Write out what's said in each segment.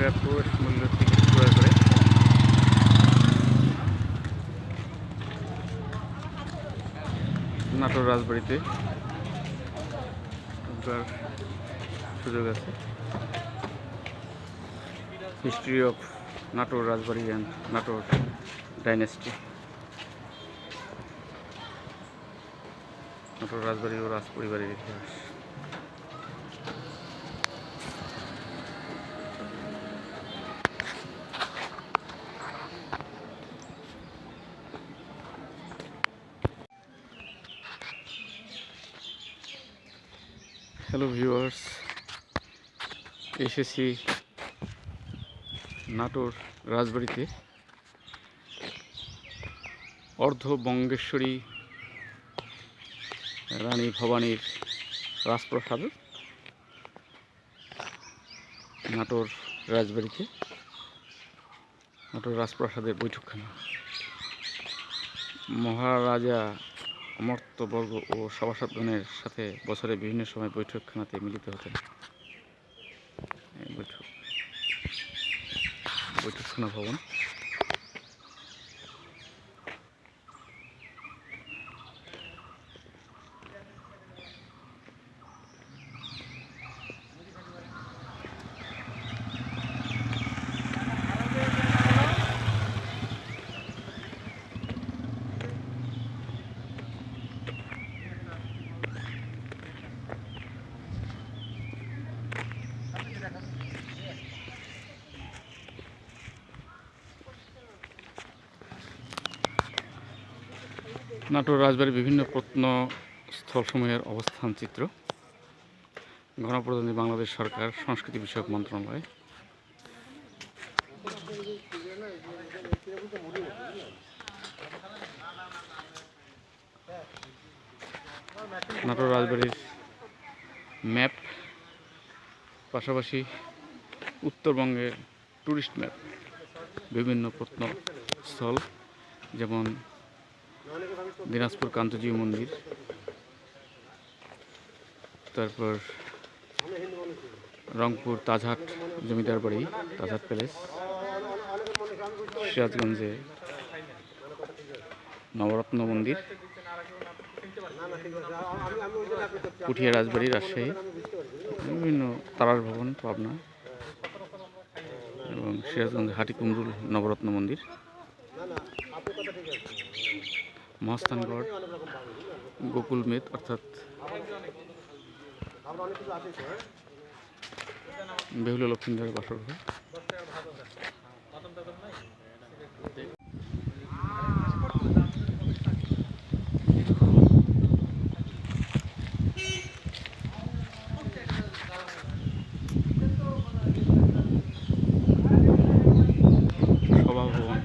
টাকা প্রবেশ মূল্য টিকিট ক্রয় করে নাটোর রাজবাড়িতে ঢোকার সুযোগ আছে। হিস্ট্রি অফ নাটোর রাজবাড়ি অ্যান্ড নাটোর ডাইনেস্টি। নাটোর রাজবাড়ি ও রাজ পরিবারের ইতিহাস। হ্যালো ভিউয়ার্স, এসেছি নাটোর রাজবাড়িতে অর্ধবঙ্গেশ্বরী রানী ভবানীর রাজপ্রাসাদ নাটোর রাজবাড়িতে। নাটোর রাজপ্রাসাদের বৈঠকখানা মহারাজা অমর্ত্যবর্গ ও সভাসদগণের সাথে বছরে বিভিন্ন সময় বৈঠকখানাতে মিলিত হতেন। বৈঠকখানা ভবন। নাটোর রাজবাড়ির বিভিন্ন প্রত্নস্থলসমূহের অবস্থান চিত্র। গণপ্রজাতন্ত্রী বাংলাদেশ সরকার সংস্কৃতি বিষয়ক মন্ত্রণালয়। নাটোর রাজবাড়ির ম্যাপ, পাশাপাশি উত্তরবঙ্গের ট্যুরিস্ট ম্যাপ, বিভিন্ন প্রত্নস্থল যেমন দিনাজপুর কান্তজি মন্দির, তারপর রংপুর তাজহাট জমিদার বাড়ি, তাজহাট প্যালেস, সিরাজগঞ্জে নবরত্ন মন্দির, পুঠিয়া রাজবাড়ি রাজশাহী, বিভিন্ন তারাস ভবন পাবনা এবং সিরাজগঞ্জ হাটিকুমরুল নবরত্ন মন্দির, মহাস্থানগড়, গোকুল মেদ অর্থাৎ বেহুলা লক্ষ্মীদের বাসর ঘর। সভাভবন,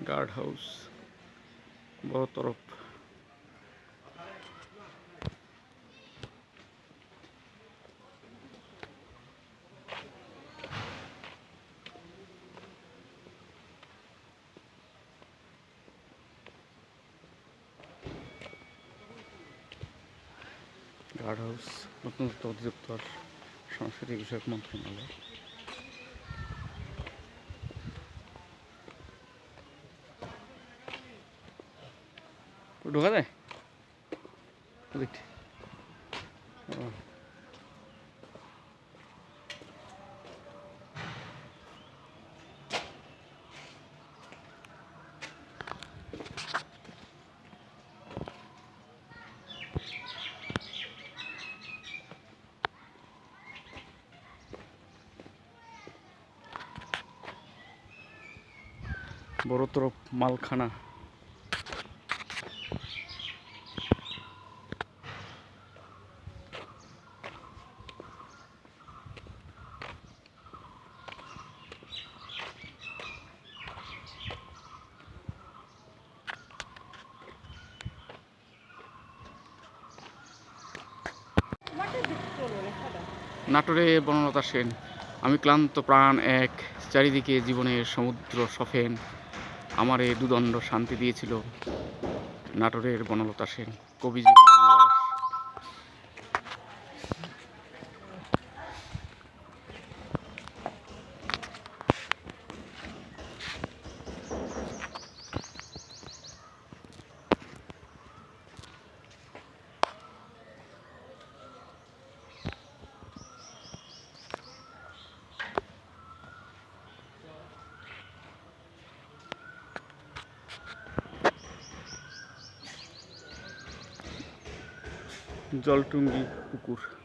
গার্ড হাউস, বড় তরফ, গার্ড হাউস প্রত্নতত্ত্ব অধিদপ্তর, সংস্কৃতি বিষয়ক মন্ত্রণালয়। ঢোকা যায় বড়তর মালখানা। নাটোরে বনলতা সেন। আমি ক্লান্ত প্রাণ এক, চারিদিকে জীবনের সমুদ্র সফেন, আমারে দুদণ্ড শান্তি দিয়েছিল নাটোরের বনলতা সেন। কবি জীবনানন্দ দাশ। জলটুঙ্গি পুকুর।